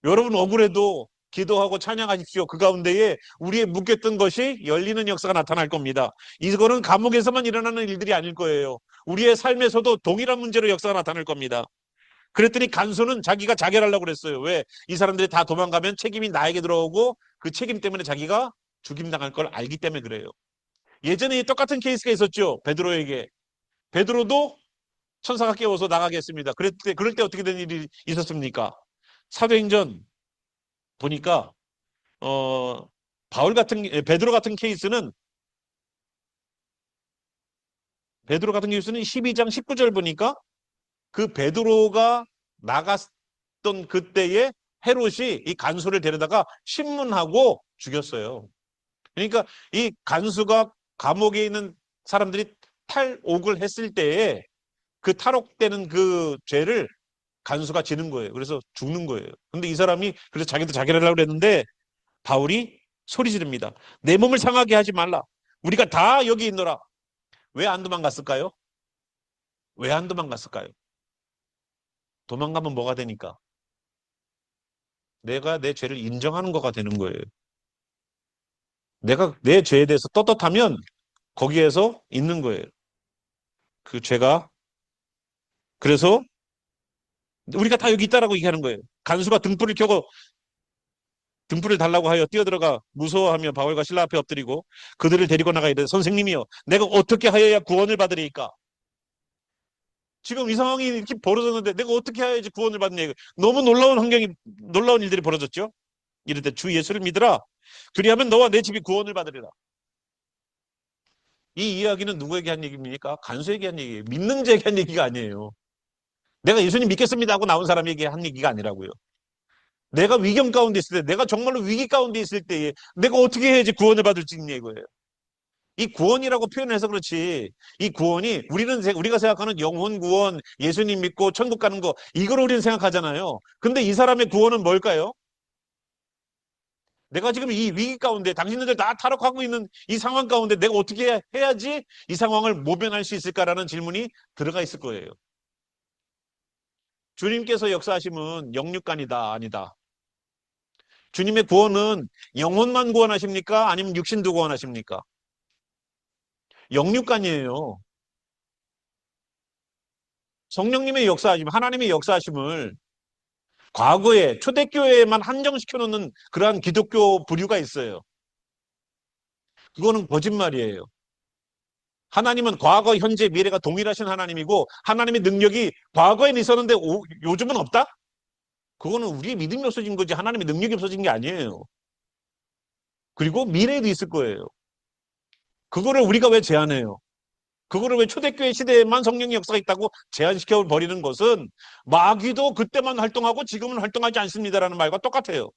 여러분 억울해도 기도하고 찬양하십시오. 그 가운데에 우리의 묶였던 것이 열리는 역사가 나타날 겁니다. 이거는 감옥에서만 일어나는 일들이 아닐 거예요. 우리의 삶에서도 동일한 문제로 역사가 나타날 겁니다. 그랬더니 간수는 자기가 자결하려고 그랬어요. 왜? 이 사람들이 다 도망가면 책임이 나에게 들어오고 그 책임 때문에 자기가 죽임당할 걸 알기 때문에 그래요. 예전에 똑같은 케이스가 있었죠. 베드로에게. 베드로도 천사가 깨워서 나가게 했습니다. 그럴 때 어떻게 된 일이 있었습니까? 사도행전 보니까 베드로 같은 케이스는 12장 19절 보니까 그 베드로가 나갔던 그때에 헤롯이 이 간수를 데려다가 신문하고 죽였어요. 그러니까 이 간수가 감옥에 있는 사람들이 탈옥을 했을 때에 그 탈옥되는 그 죄를 간수가 지는 거예요. 그래서 죽는 거예요. 근데 이 사람이 그래서 자기도 자결하려고 그랬는데 바울이 소리 지릅니다. 내 몸을 상하게 하지 말라. 우리가 다 여기 있노라. 왜 안 도망갔을까요? 왜 안 도망갔을까요? 도망가면 뭐가 되니까? 내가 내 죄를 인정하는 거가 되는 거예요. 내가 내 죄에 대해서 떳떳하면 거기에서 있는 거예요. 그 죄가. 그래서 우리가 다 여기 있다라고 얘기하는 거예요. 간수가 등불을 켜고 등불을 달라고 하여 뛰어들어가 무서워하며 바울과 실라 앞에 엎드리고 그들을 데리고 나가 이르되 선생님이여 내가 어떻게 하여야 구원을 받으리이까? 지금 이 상황이 이렇게 벌어졌는데 내가 어떻게 해야지 구원을 받느냐. 너무 놀라운 일들이 벌어졌죠. 이럴 때 주 예수를 믿으라. 그리하면 너와 내 집이 구원을 받으리라. 이 이야기는 누구에게 한 얘기입니까? 간수에게 한 얘기예요. 믿는 자에게 한 얘기가 아니에요. 내가 예수님 믿겠습니다 하고 나온 사람에게 한 얘기가 아니라고요. 내가 위경 가운데 있을 때, 내가 정말로 위기 가운데 있을 때에 내가 어떻게 해야지 구원을 받을 수 있냐 이거예요. 이 구원이라고 표현해서 그렇지, 이 구원이 우리가 생각하는 영혼 구원, 예수님 믿고 천국 가는 거, 이걸 우리는 생각하잖아요. 근데 이 사람의 구원은 뭘까요? 내가 지금 이 위기 가운데 당신들 다 탈옥하고 있는 이 상황 가운데 내가 어떻게 해야지 이 상황을 모면할 수 있을까라는 질문이 들어가 있을 거예요. 주님께서 역사하심은 영육간이다, 아니다. 주님의 구원은 영혼만 구원하십니까? 아니면 육신도 구원하십니까? 영육간이에요. 성령님의 역사하심, 하나님의 역사하심을 과거에 초대교회에만 한정시켜 놓는 그러한 기독교 부류가 있어요. 그거는 거짓말이에요. 하나님은 과거, 현재, 미래가 동일하신 하나님이고 하나님의 능력이 과거엔 있었는데 요즘은 없다? 그거는 우리의 믿음이 없어진 거지 하나님의 능력이 없어진 게 아니에요. 그리고 미래에도 있을 거예요. 그거를 우리가 왜 제한해요? 그거를 왜 초대교회 시대에만 성령의 역사가 있다고 제한시켜 버리는 것은 마귀도 그때만 활동하고 지금은 활동하지 않습니다라는 말과 똑같아요.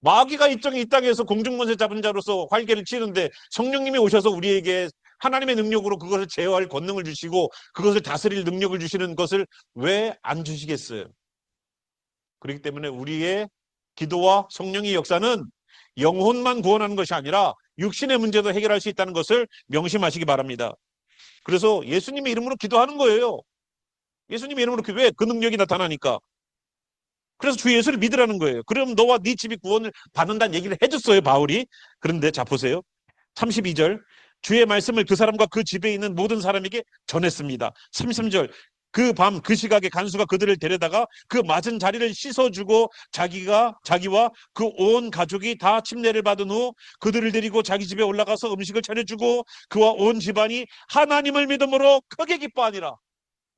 마귀가 이 땅에서 공중권세 잡은 자로서 활개를 치는데 성령님이 오셔서 우리에게 하나님의 능력으로 그것을 제어할 권능을 주시고 그것을 다스릴 능력을 주시는 것을 왜 안 주시겠어요? 그렇기 때문에 우리의 기도와 성령의 역사는 영혼만 구원하는 것이 아니라 육신의 문제도 해결할 수 있다는 것을 명심하시기 바랍니다. 그래서 예수님의 이름으로 기도하는 거예요. 예수님의 이름으로 왜? 그 능력이 나타나니까. 그래서 주 예수를 믿으라는 거예요. 그럼 너와 네 집이 구원을 받는다는 얘기를 해줬어요, 바울이. 그런데 자 보세요. 32절. 주의 말씀을 그 사람과 그 집에 있는 모든 사람에게 전했습니다. 33절. 그 밤 그 시각에 간수가 그들을 데려다가 그 맞은 자리를 씻어주고 자기와 그 온 가족이 다 침례를 받은 후 그들을 데리고 자기 집에 올라가서 음식을 차려주고 그와 온 집안이 하나님을 믿음으로 크게 기뻐하니라.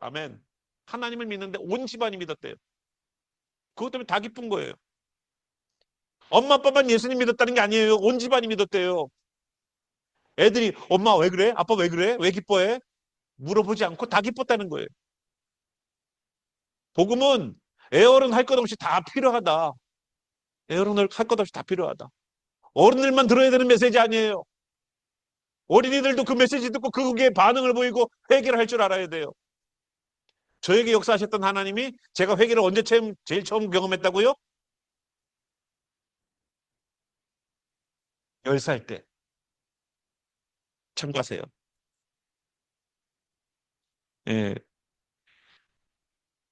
아멘. 하나님을 믿는데 온 집안이 믿었대요. 그것 때문에 다 기쁜 거예요. 엄마 아빠만 예수님 믿었다는 게 아니에요. 온 집안이 믿었대요. 애들이 엄마 왜 그래? 아빠 왜 그래? 왜 기뻐해? 물어보지 않고 다 기뻤다는 거예요. 복음은 애어른 할 것 없이 다 필요하다. 애어른을 할 것 없이 다 필요하다. 어른들만 들어야 되는 메시지 아니에요. 어린이들도 그 메시지 듣고 그게 반응을 보이고 회개를 할 줄 알아야 돼요. 저에게 역사하셨던 하나님이 제가 회개를 언제 제일 처음 경험했다고요? 10살 때. 참가세요. 예.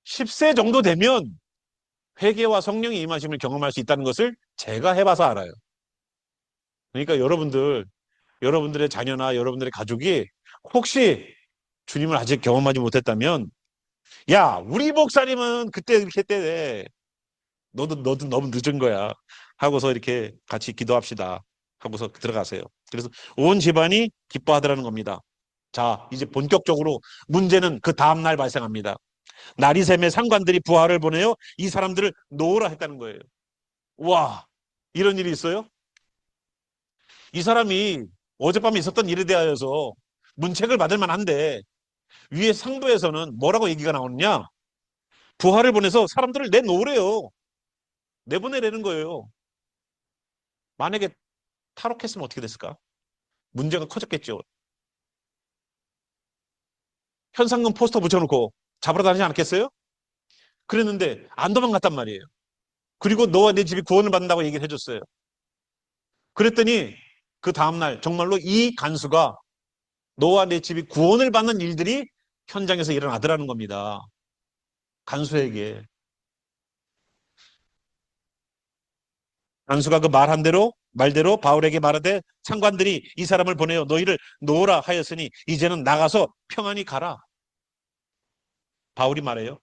10세 정도 되면 회개와 성령의 임하심을 경험할 수 있다는 것을 제가 해봐서 알아요. 그러니까 여러분들의 자녀나 여러분들의 가족이 혹시 주님을 아직 경험하지 못했다면, 야, 우리 목사님은 그때 이렇게 했대. 너도 너무 늦은 거야. 하고서 이렇게 같이 기도합시다. 하고서 들어가세요. 그래서 온 집안이 기뻐하더라는 겁니다. 자, 이제 본격적으로 문제는 그 다음날 발생합니다. 나리샘의 상관들이 부하를 보내요. 이 사람들을 놓으라 했다는 거예요. 와, 이런 일이 있어요? 이 사람이 어젯밤에 있었던 일에 대하여서 문책을 받을 만한데 위에 상부에서는 뭐라고 얘기가 나오느냐? 부하를 보내서 사람들을 내놓으래요. 내보내라는 거예요. 만약에 탈옥했으면 어떻게 됐을까? 문제가 커졌겠죠. 현상금 포스터 붙여놓고 잡으러 다니지 않았겠어요? 그랬는데 안 도망갔단 말이에요. 그리고 너와 내 집이 구원을 받는다고 얘기를 해줬어요. 그랬더니 그 다음날 정말로 이 간수가 너와 내 집이 구원을 받는 일들이 현장에서 일어나더라는 겁니다. 간수에게. 간수가 그 말한 대로 말대로 바울에게 말하되 상관들이 이 사람을 보내어 너희를 놓으라 하였으니 이제는 나가서 평안히 가라. 바울이 말해요.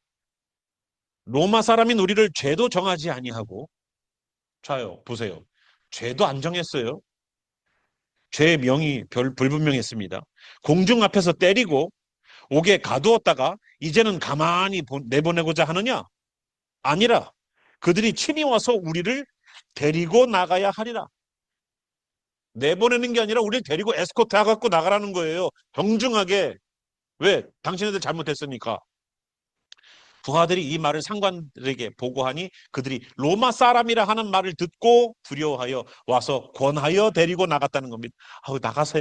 로마 사람인 우리를 죄도 정하지 아니하고 자요 보세요. 죄도 안 정했어요. 죄의 명이 불분명했습니다. 공중 앞에서 때리고 옥에 가두었다가 이제는 가만히 내보내고자 하느냐? 아니라 그들이 친히 와서 우리를 데리고 나가야 하리라. 내보내는 게 아니라 우리를 데리고 에스코트 해갖고 나가라는 거예요. 정중하게. 왜? 당신네들 잘못했으니까. 부하들이 이 말을 상관들에게 보고하니 그들이 로마 사람이라 하는 말을 듣고 두려워하여 와서 권하여 데리고 나갔다는 겁니다.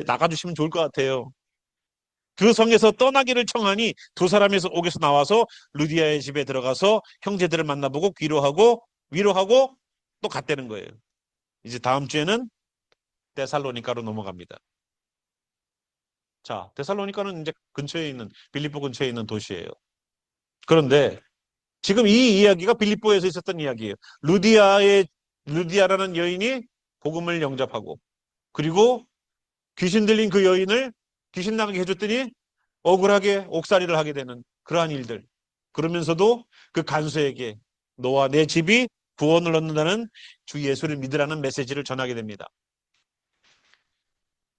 나가주시면 좋을 것 같아요. 그 성에서 떠나기를 청하니 두 사람에서 옥에서 나와서 루디아의 집에 들어가서 형제들을 만나보고 위로하고 또 갔다는 거예요. 이제 다음 주에는 데살로니가로 넘어갑니다. 자, 데살로니가는 이제 빌립보 근처에 있는 도시예요. 그런데 지금 이 이야기가 빌립보에서 있었던 이야기예요. 루디아라는 여인이 복음을 영접하고 그리고 귀신 들린 그 여인을 귀신 나가게 해줬더니 억울하게 옥살이를 하게 되는 그러한 일들. 그러면서도 그 간수에게 너와 내 집이 구원을 얻는다는 주 예수를 믿으라는 메시지를 전하게 됩니다.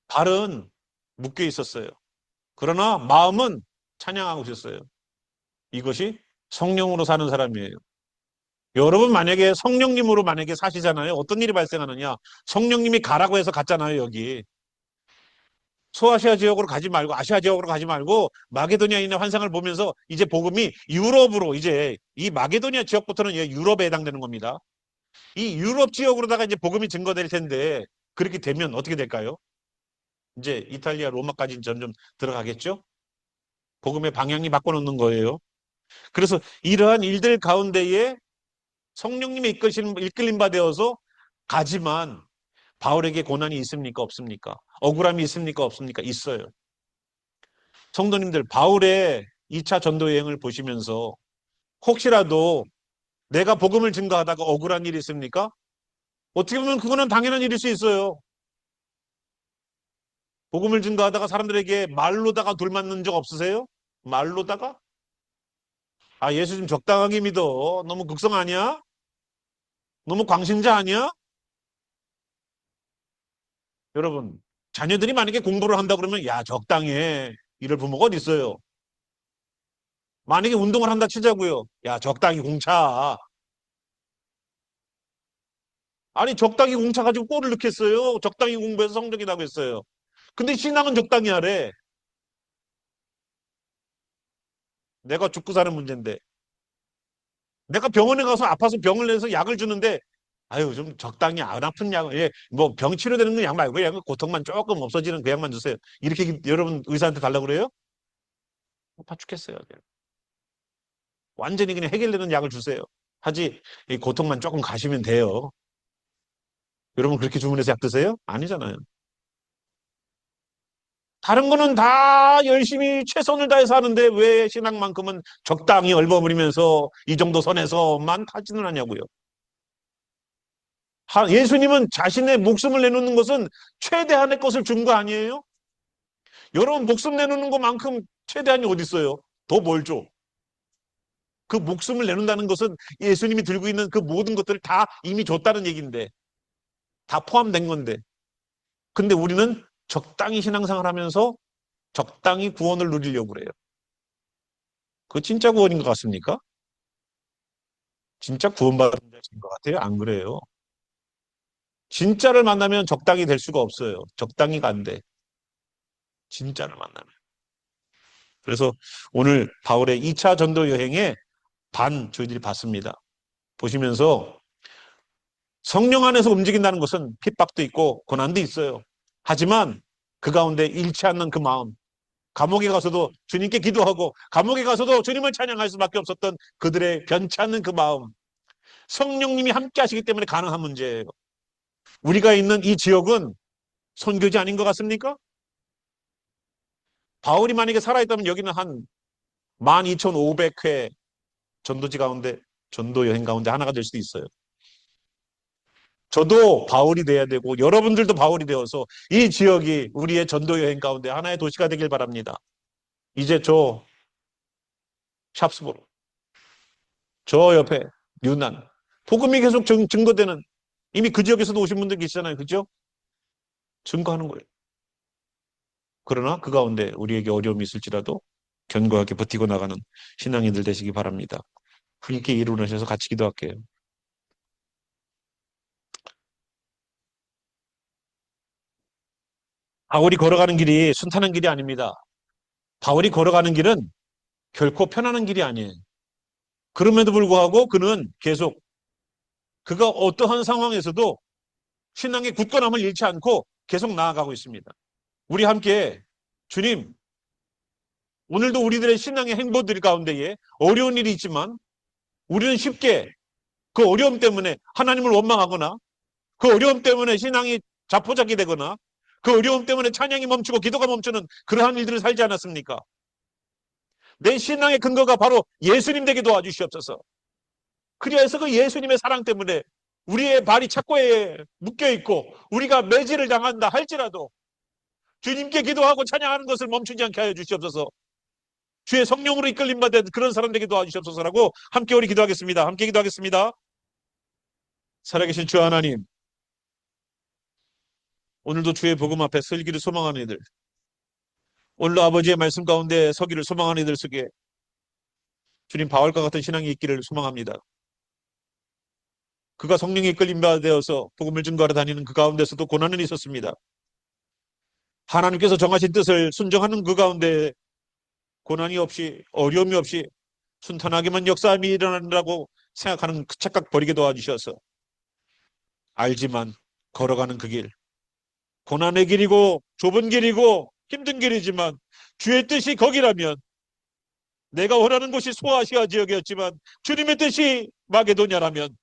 발은 묶여 있었어요. 그러나 마음은 찬양하고 있었어요. 이것이 성령으로 사는 사람이에요. 여러분 만약에 성령님으로 만약에 사시잖아요. 어떤 일이 발생하느냐. 성령님이 가라고 해서 갔잖아요. 여기. 소아시아 지역으로 가지 말고 아시아 지역으로 가지 말고 마게도니아에 있는 환상을 보면서 이제 복음이 유럽으로 이제 이 마게도니아 지역부터는 유럽에 해당되는 겁니다. 이 유럽 지역으로다가 이제 복음이 증거될 텐데 그렇게 되면 어떻게 될까요? 이제 이탈리아 로마까지 점점 들어가겠죠? 복음의 방향이 바꿔놓는 거예요. 그래서 이러한 일들 가운데에 성령님의 이끌림 받아서 가지만 바울에게 고난이 있습니까? 없습니까? 억울함이 있습니까? 없습니까? 있어요. 성도님들, 바울의 2차 전도 여행을 보시면서 혹시라도 내가 복음을 증거하다가 억울한 일이 있습니까? 어떻게 보면 그거는 당연한 일일 수 있어요. 복음을 증거하다가 사람들에게 말로다가 돌맞는 적 없으세요? 말로다가? 아, 예수 좀 적당하게 믿어. 너무 극성 아니야? 너무 광신자 아니야? 여러분, 자녀들이 만약에 공부를 한다 그러면 야, 적당히 해. 이럴 부모가 어디 있어요? 만약에 운동을 한다 치자고요. 야, 적당히 공차. 아니, 적당히 공차 가지고 골을 넣겠어요. 적당히 공부해서 성적이 나고 있어요. 근데 신앙은 적당히 하래. 내가 죽고 사는 문제인데. 내가 병원에 가서 아파서 병을 내서 약을 주는데 아유 좀 적당히 안 아픈 약을 예, 뭐 병 치료되는 건 약 말고 약 고통만 조금 없어지는 그 약만 주세요. 이렇게 여러분 의사한테 달라고 그래요? 아파 죽겠어요. 완전히 그냥 해결되는 약을 주세요. 하지 이 고통만 조금 가시면 돼요. 여러분 그렇게 주문해서 약 드세요? 아니잖아요. 다른 거는 다 열심히 최선을 다해서 하는데 왜 신앙만큼은 적당히 얼버무리면서 이 정도 선에서만 하지는 않냐고요. 예수님은 자신의 목숨을 내놓는 것은 최대한의 것을 준 거 아니에요? 여러분 목숨 내놓는 것만큼 최대한이 어디 있어요? 더 뭘 줘? 그 목숨을 내놓는다는 것은 예수님이 들고 있는 그 모든 것들을 다 이미 줬다는 얘기인데 다 포함된 건데 근데 우리는 적당히 신앙생활 하면서 적당히 구원을 누리려고 그래요. 그거 진짜 구원인 것 같습니까? 진짜 구원받은 자인 것 같아요? 안 그래요? 진짜를 만나면 적당히 될 수가 없어요. 적당히가 안 돼. 진짜를 만나면. 그래서 오늘 바울의 2차 전도 여행의 반 저희들이 봤습니다. 보시면서 성령 안에서 움직인다는 것은 핍박도 있고 고난도 있어요. 하지만 그 가운데 잃지 않는 그 마음, 감옥에 가서도 주님께 기도하고 감옥에 가서도 주님을 찬양할 수밖에 없었던 그들의 변치 않는 그 마음, 성령님이 함께 하시기 때문에 가능한 문제예요. 우리가 있는 이 지역은 선교지 아닌 것 같습니까? 바울이 만약에 살아있다면 여기는 한 12,500회 전도지 가운데 전도 여행 가운데 하나가 될 수도 있어요. 저도 바울이 돼야 되고 여러분들도 바울이 되어서 이 지역이 우리의 전도 여행 가운데 하나의 도시가 되길 바랍니다. 이제 저 샵스부로 저 옆에 유난 복음이 계속 증거되는 이미 그 지역에서도 오신 분들 계시잖아요. 그죠? 증거하는 거예요. 그러나 그 가운데 우리에게 어려움이 있을지라도 견고하게 버티고 나가는 신앙인들 되시기 바랍니다. 함께 이루어셔서 같이 기도할게요. 바울이 걸어가는 길이 순탄한 길이 아닙니다. 바울이 걸어가는 길은 결코 편안한 길이 아니에요. 그럼에도 불구하고 그는 계속 그가 어떠한 상황에서도 신앙의 굳건함을 잃지 않고 계속 나아가고 있습니다. 우리 함께 주님, 오늘도 우리들의 신앙의 행보들 가운데에 어려운 일이 있지만 우리는 쉽게 그 어려움 때문에 하나님을 원망하거나 그 어려움 때문에 신앙이 자포자기 되거나 그 어려움 때문에 찬양이 멈추고 기도가 멈추는 그러한 일들을 살지 않았습니까? 내 신앙의 근거가 바로 예수님 되게 도와주시옵소서. 그리하여서 그 예수님의 사랑 때문에 우리의 발이 착고에 묶여있고 우리가 매질을 당한다 할지라도 주님께 기도하고 찬양하는 것을 멈추지 않게 하여 주시옵소서. 주의 성령으로 이끌림 받은 그런 사람 되게 도와주시옵소서라고 함께 우리 기도하겠습니다. 함께 기도하겠습니다. 살아계신 주 하나님, 오늘도 주의 복음 앞에 설기를 소망하는 이들, 오늘도 아버지의 말씀 가운데 서기를 소망하는 이들 속에 주님 바울과 같은 신앙이 있기를 소망합니다. 그가 성령에 이끌림 받아서 복음을 증거하러 다니는 그 가운데서도 고난은 있었습니다. 하나님께서 정하신 뜻을 순종하는 그 가운데 고난이 없이 어려움이 없이 순탄하게만 역사함이 일어난다고 생각하는 그 착각 버리게 도와주셔서 알지만 걸어가는 그 길, 고난의 길이고 좁은 길이고 힘든 길이지만 주의 뜻이 거기라면 내가 원하는 곳이 소아시아 지역이었지만 주님의 뜻이 마게도냐라면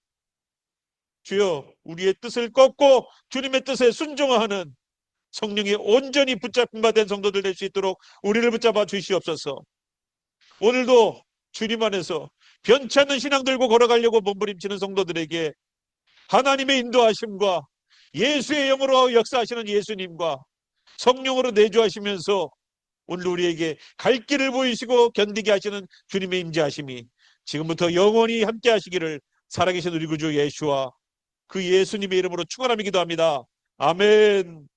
주여 우리의 뜻을 꺾고 주님의 뜻에 순종하는 성령이 온전히 붙잡힌 바 된 성도들 될 수 있도록 우리를 붙잡아 주시옵소서. 오늘도 주님 안에서 변치 않는 신앙 들고 걸어가려고 몸부림치는 성도들에게 하나님의 인도하심과 예수의 영으로 역사하시는 예수님과 성령으로 내주하시면서 오늘 우리에게 갈 길을 보이시고 견디게 하시는 주님의 임재하심이 지금부터 영원히 함께 하시기를 살아계신 우리 구주 예수와 그 예수님의 이름으로 축원하며 기도합니다. 아멘.